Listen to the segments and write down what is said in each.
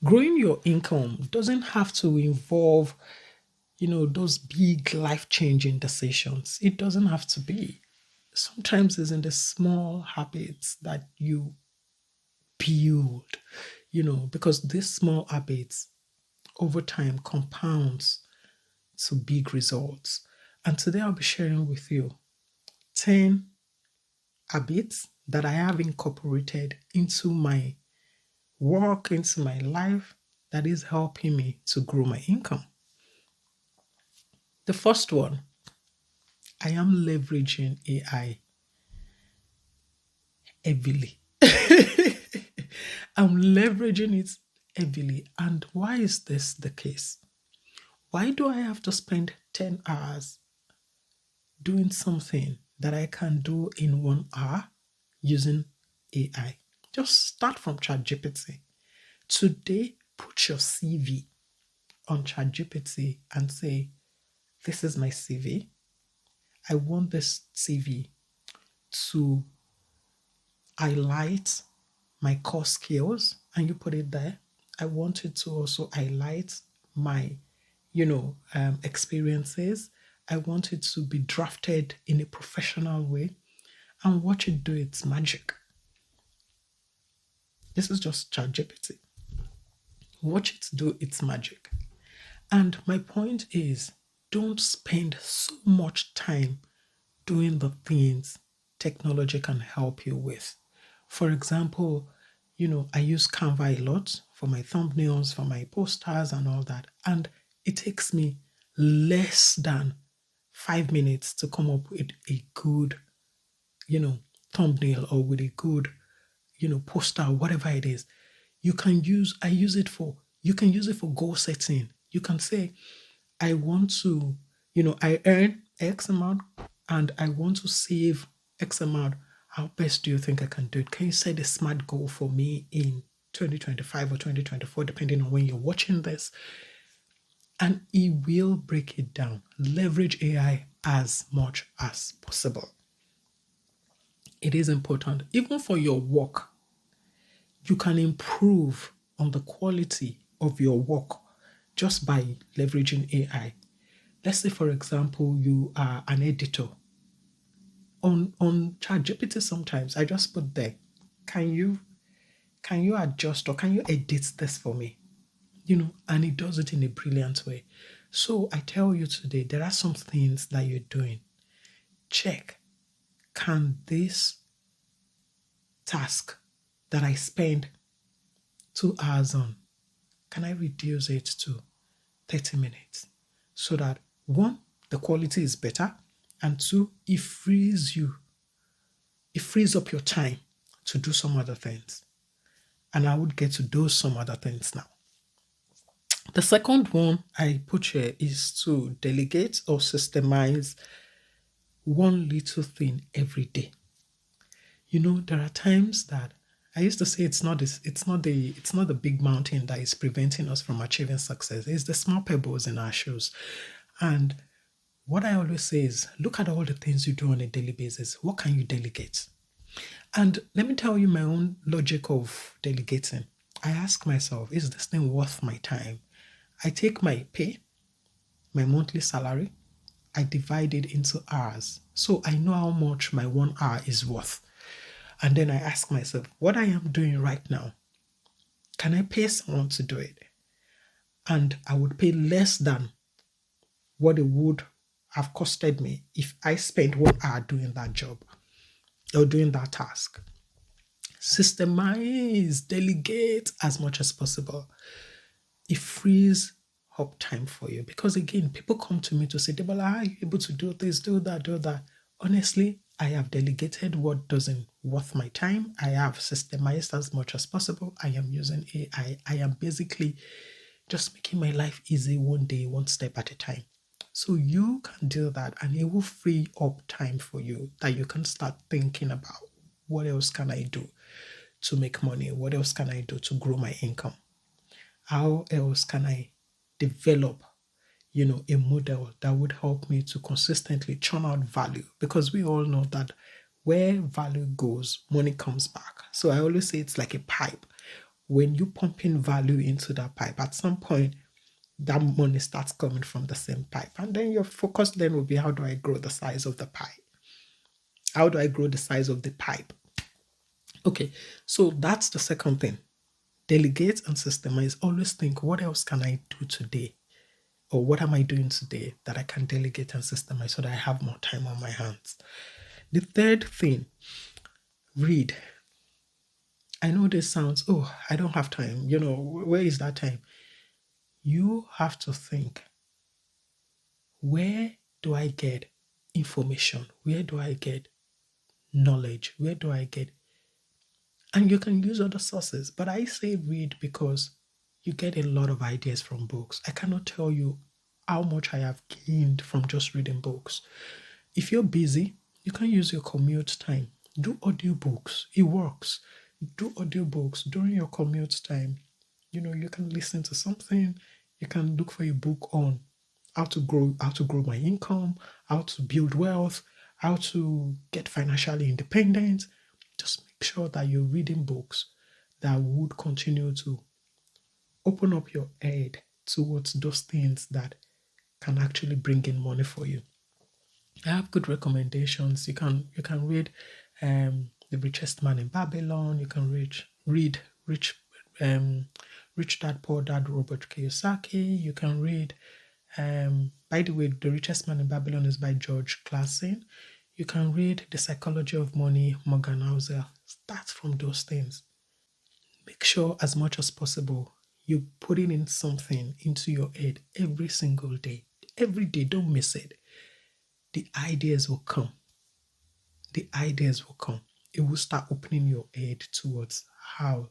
Growing your income doesn't have to involve, those big life-changing decisions. It doesn't have to be. Sometimes it's in the small habits that you build, because these small habits over time compounds to big results. And today I'll be sharing with you 10 habits that I have incorporated into my work, into my life, that is helping me to grow my income. The first one, I am leveraging AI heavily. I'm leveraging it heavily. And why is this the case? Why do I have to spend 10 hours doing something that I can do in 1 hour using AI? Just start from ChatGPT. Today, put your CV on ChatGPT and say, this is my CV. I want this CV to highlight my core skills, and you put it there. I want it to also highlight my, experiences. I want it to be drafted in a professional way, and watch it do its magic. This is just ChatGPT. Watch it do its magic. And my point is, don't spend so much time doing the things technology can help you with. For example, I use Canva a lot for my thumbnails, for my posters and all that. And it takes me less than 5 minutes to come up with a good, thumbnail, or with a good, poster, whatever it is. You can use it for goal setting. You can say, I want to, I earn X amount and I want to save X amount. How best do you think I can do it? Can you set a SMART goal for me in 2025 or 2024, depending on when you're watching this? And it will break it down. Leverage AI as much as possible. It is important. Even for your work, you can improve on the quality of your work just by leveraging AI. Let's say, for example, you are an editor. On ChatGPT, sometimes I just put there, can you adjust or can you edit this for me? And it does it in a brilliant way. So I tell you today, there are some things that you're doing. Check, can this task that I spend 2 hours on, can I reduce it to 30 minutes? So that, one, the quality is better, and two, it frees up your time to do some other things. And I would get to do some other things now. The second one I put here is to delegate or systemize one little thing every day. There are times that I used to say it's not the big mountain that is preventing us from achieving success. It's the small pebbles in our shoes. And what I always say is, look at all the things you do on a daily basis. What can you delegate? And let me tell you my own logic of delegating. I ask myself, is this thing worth my time? I take my pay, my monthly salary, I divide it into hours. So I know how much my 1 hour is worth. And then I ask myself, what I am doing right now, can I pay someone to do it? And I would pay less than what it would have costed me if I spent 1 hour doing that job or doing that task. Systemize, delegate as much as possible. It frees up time for you. Because again, people come to me to say, Debola, are you able to do this, do that, do that? Honestly, I have delegated what doesn't worth my time. I have systemized as much as possible. I am using AI. I am basically just making my life easy one day, one step at a time. So you can do that, and it will free up time for you that you can start thinking about, what else can I do to make money? What else can I do to grow my income? How else can I develop, a model that would help me to consistently churn out value? Because we all know that where value goes, money comes back. So I always say it's like a pipe. when you pump in value into that pipe, at some point, that money starts coming from the same pipe. And then your focus then will be, how do I grow the size of the pie? How do I grow the size of the pipe? Okay, so that's the second thing. Delegate and systemize. Always think, what else can I do today? Or what am I doing today that I can delegate and systemize so that I have more time on my hands? The third thing, read. I know this sounds, oh, I don't have time. Where is that time? You have to think, where do I get information? Where do I get knowledge? Where do I get? And you can use other sources, but I say read because you get a lot of ideas from books. I cannot tell you how much I have gained from just reading books. If you're busy, you can use your commute time. Do audiobooks. It works. Do audiobooks during your commute time. You can listen to something. You can look for a book on how to grow my income, how to build wealth, how to get financially independent. Just make sure that you're reading books that would continue to open up your head towards those things that can actually bring in money for you. I have good recommendations. You can read The Richest Man in Babylon. You can read Rich Dad Poor Dad, Robert Kiyosaki. You can read, by the way, The Richest Man in Babylon is by George Clason. You can read The Psychology of Money, Morgan Housel. Start from those things. Make sure as much as possible you're putting in something into your head every single day. Every day, don't miss it. The ideas will come. The ideas will come. It will start opening your head towards how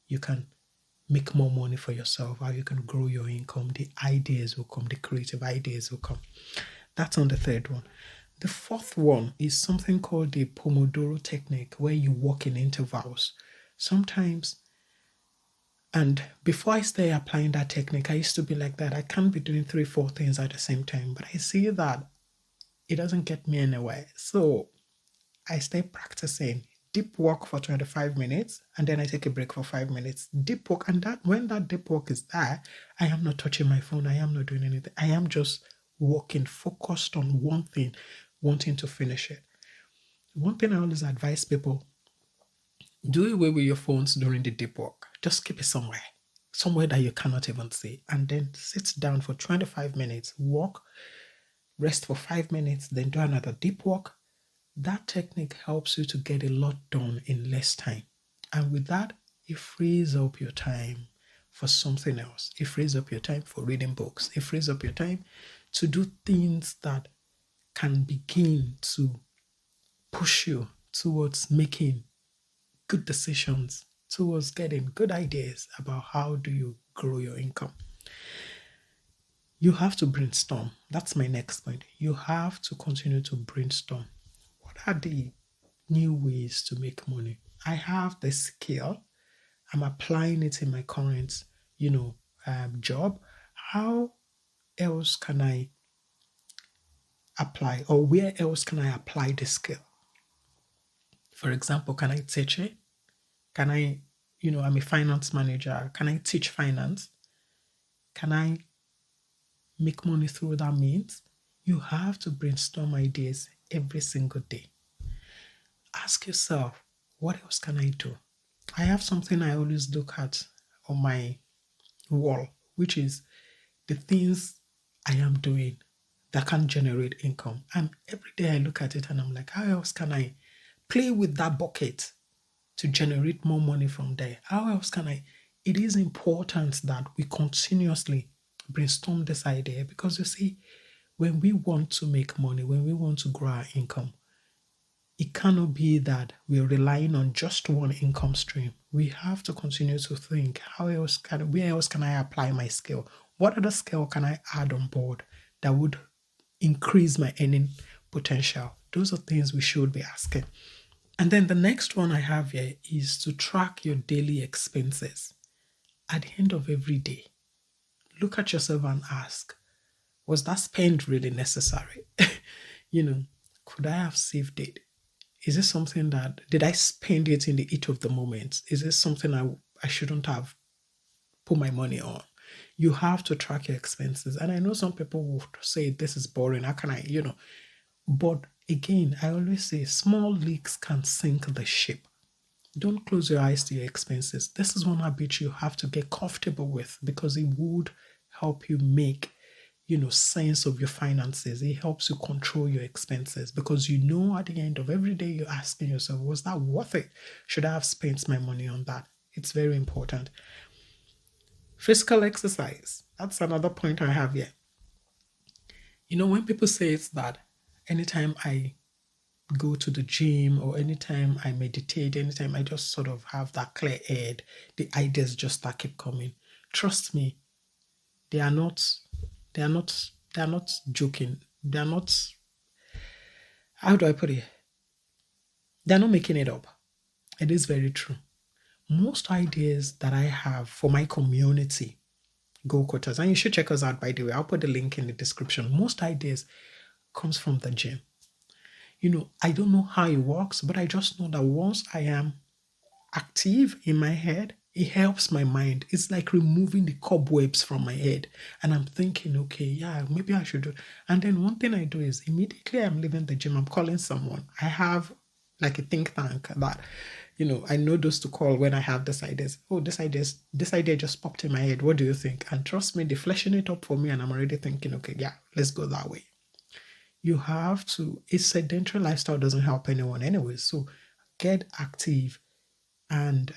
you can make more money for yourself, how you can grow your income. The ideas will come. The creative ideas will come. That's on the third one. The fourth one is something called the Pomodoro technique, where you work in intervals. Sometimes, and before I started applying that technique, I used to be like that. I can't be doing 3-4 things at the same time, but I see that it doesn't get me anywhere. So I stay practicing deep work for 25 minutes, and then I take a break for 5 minutes. Deep work, and that when that deep work is there, I am not touching my phone. I am not doing anything. I am just working, focused on one thing, wanting to finish it. One thing I always advise people, do away with your phones during the deep work. Just keep it somewhere that you cannot even see, and then sit down for 25 minutes, walk, rest for 5 minutes, then do another deep work. That technique helps you to get a lot done in less time. And with that, it frees up your time for something else. It frees up your time for reading books. It frees up your time to do things that can begin to push you towards making good decisions, towards getting good ideas about how do you grow your income. You have to brainstorm. That's my next point. You have to continue to brainstorm. What are the new ways to make money? I have the skill. I'm applying it in my current, job. How else can I apply, or where else can I apply the skill? For example, can I teach it? Can I, I'm a finance manager. Can I teach finance? Can I make money through that means? You have to brainstorm ideas every single day. Ask yourself, what else can I do? I have something I always look at on my wall, which is the things I am doing that can generate income. And every day I look at it and I'm like, how else can I play with that bucket to generate more money from there? How else can I? It is important that we continuously brainstorm this idea, because you see, when we want to make money, when we want to grow our income, it cannot be that we're relying on just one income stream. We have to continue to think, where else can I apply my skill? What other skill can I add on board that would increase my earning potential? Those are things we should be asking. And then the next one I have here is to track your daily expenses. At the end of every day, look at yourself and ask, was that spend really necessary? Could I have saved it? Is it something did I spend it in the heat of the moment? Is it something I shouldn't have put my money on. You have to track your expenses. And I know some people will say this is boring. How can I? But again, I always say small leaks can sink the ship. Don't close your eyes to your expenses. This is one habit you have to get comfortable with because it would help you make sense of your finances. It helps you control your expenses because at the end of every day you're asking yourself, was that worth it? Should I have spent my money on that? It's very important. Physical exercise. That's another point I have here. When people say it's that anytime I go to the gym or anytime I meditate, anytime I just sort of have that clear head, the ideas just start keep coming. Trust me, they are not joking. They are not, how do I put it? They're not making it up. It is very true. Most ideas that I have for my community, Go Quotas, and you should check us out, by the way. I'll put the link in the description. Most ideas comes from the gym. I don't know how it works, but I just know that once I am active in my head, it helps my mind. It's like removing the cobwebs from my head. And I'm thinking, okay, yeah, maybe I should do. And then one thing I do is immediately I'm leaving the gym, I'm calling someone. I have like a think tank that, I know those to call when I have this ideas. Oh, this idea just popped in my head. What do you think? And trust me, they're fleshing it up for me. And I'm already thinking, okay, yeah, let's go that way. You have to, a sedentary lifestyle doesn't help anyone anyway. So get active and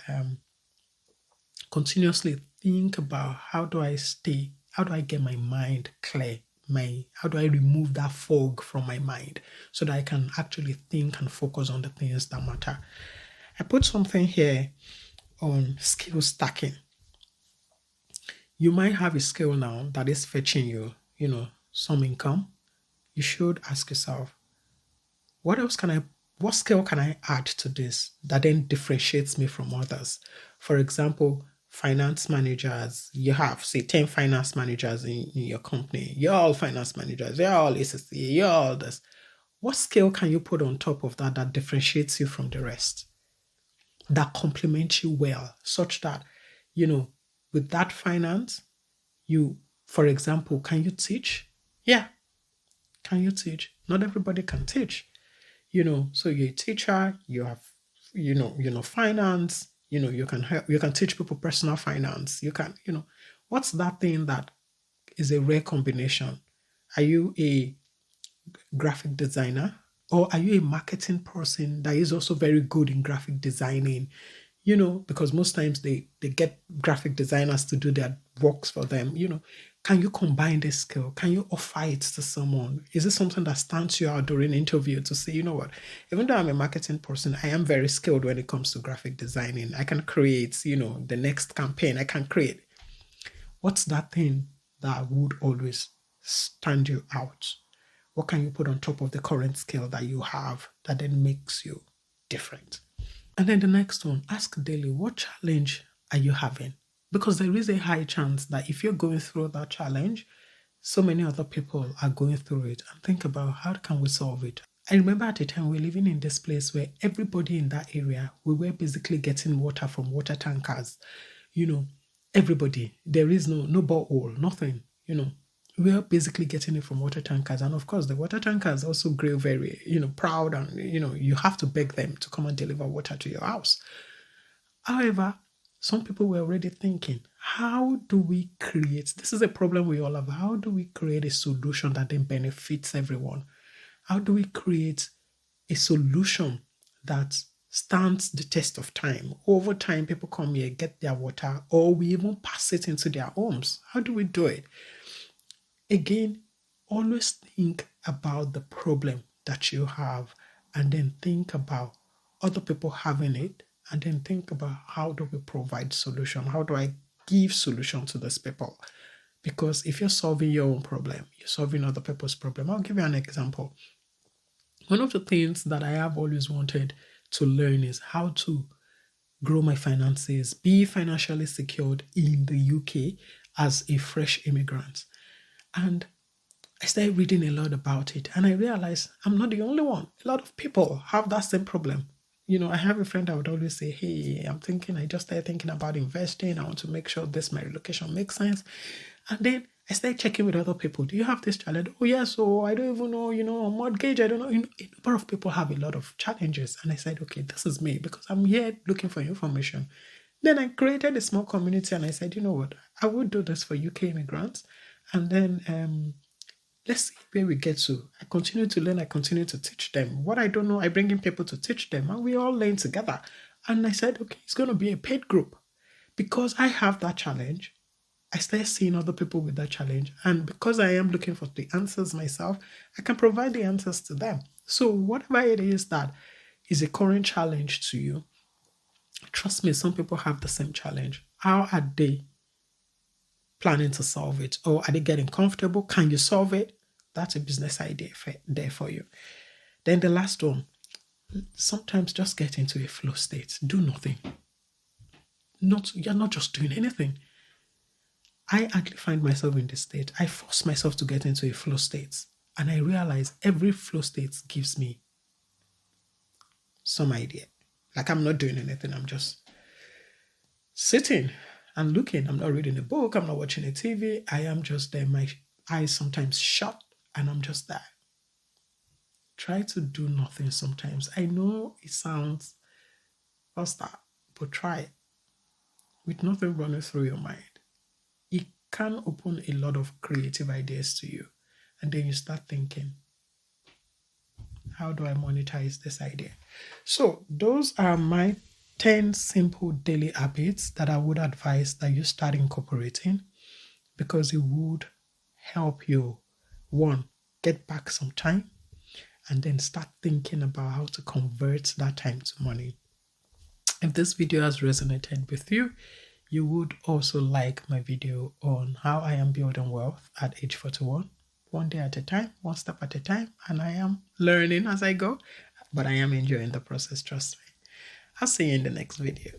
continuously think about how do I get my mind clear? How do I remove that fog from my mind so that I can actually think and focus on the things that matter? I put something here on skill stacking. You might have a skill now that is fetching you, some income. You should ask yourself, what skill can I add to this that then differentiates me from others? For example, finance managers, you have, say, 10 finance managers in your company. You're all finance managers. You're all ACC. You're all this. What skill can you put on top of that differentiates you from the rest? That complements you well, such that, with that finance, for example, can you teach? Yeah. Can you teach? Not everybody can teach. So you're a teacher, you have, finance, you can help, you can teach people personal finance. You can, what's that thing that is a rare combination? Are you a graphic designer? Or are you a marketing person that is also very good in graphic designing? Because most times they get graphic designers to do their works for them. Can you combine this skill? Can you offer it to someone? Is it something that stands you out during an interview to say, you know what, even though I'm a marketing person, I am very skilled when it comes to graphic designing. I can create, the next campaign. I can create. What's that thing that would always stand you out? What can you put on top of the current skill that you have that then makes you different? And then the next one, ask daily, what challenge are you having? Because there is a high chance that if you're going through that challenge, so many other people are going through it. And think about how can we solve it? I remember at the time we were living in this place where everybody in that area, we were basically getting water from water tankers. Everybody. There is no borehole, nothing, we are basically getting it from water tankers. And of course, the water tankers also grew very, proud and, you have to beg them to come and deliver water to your house. However, some people were already thinking, how do we create, this is a problem we all have, how do we create a solution that then benefits everyone? How do we create a solution that stands the test of time? Over time, people come here, get their water, or we even pass it into their homes. How do we do it? Again, always think about the problem that you have and then think about other people having it and then think about how do we provide solution? How do I give solution to these people? Because if you're solving your own problem, you're solving other people's problem. I'll give you an example. One of the things that I have always wanted to learn is how to grow my finances, be financially secured in the UK as a fresh immigrant. And I started reading a lot about it and I realized I'm not the only one. A lot of people have that same problem. I have a friend that would always say, hey, I just started thinking about investing. I want to make sure my relocation makes sense. And then I started checking with other people. Do you have this challenge? Oh, yeah, so I don't even know, a mortgage. I don't know. A number of people have a lot of challenges. And I said, okay, this is me because I'm here looking for information. Then I created a small community and I said, you know what? I would do this for UK immigrants. And then let's see where we get to. I continue to learn. I continue to teach them. What I don't know, I bring in people to teach them. And we all learn together. And I said, okay, it's going to be a paid group. Because I have that challenge, I started seeing other people with that challenge. And because I am looking for the answers myself, I can provide the answers to them. So whatever it is that is a current challenge to you, trust me, some people have the same challenge. How are they planning to solve it? Or are they getting comfortable? Can you solve it? That's a business idea there for you. Then the last one, sometimes just get into a flow state. Do nothing. You're not just doing anything. I actually find myself in this state. I force myself to get into a flow state. And I realize every flow state gives me some idea. Like I'm not doing anything. I'm just sitting and looking. I'm not reading a book. I'm not watching a TV. I am just there. My eyes sometimes shut and I'm just there. Try to do nothing sometimes. I know it sounds what's that, but try it. With nothing running through your mind, it can open a lot of creative ideas to you. And then you start thinking, how do I monetize this idea? So those are my 10 simple daily habits that I would advise that you start incorporating because it would help you, one, get back some time and then start thinking about how to convert that time to money. If this video has resonated with you, you would also like my video on how I am building wealth at age 41, one day at a time, one step at a time, and I am learning as I go, but I am enjoying the process, trust me. I'll see you in the next video.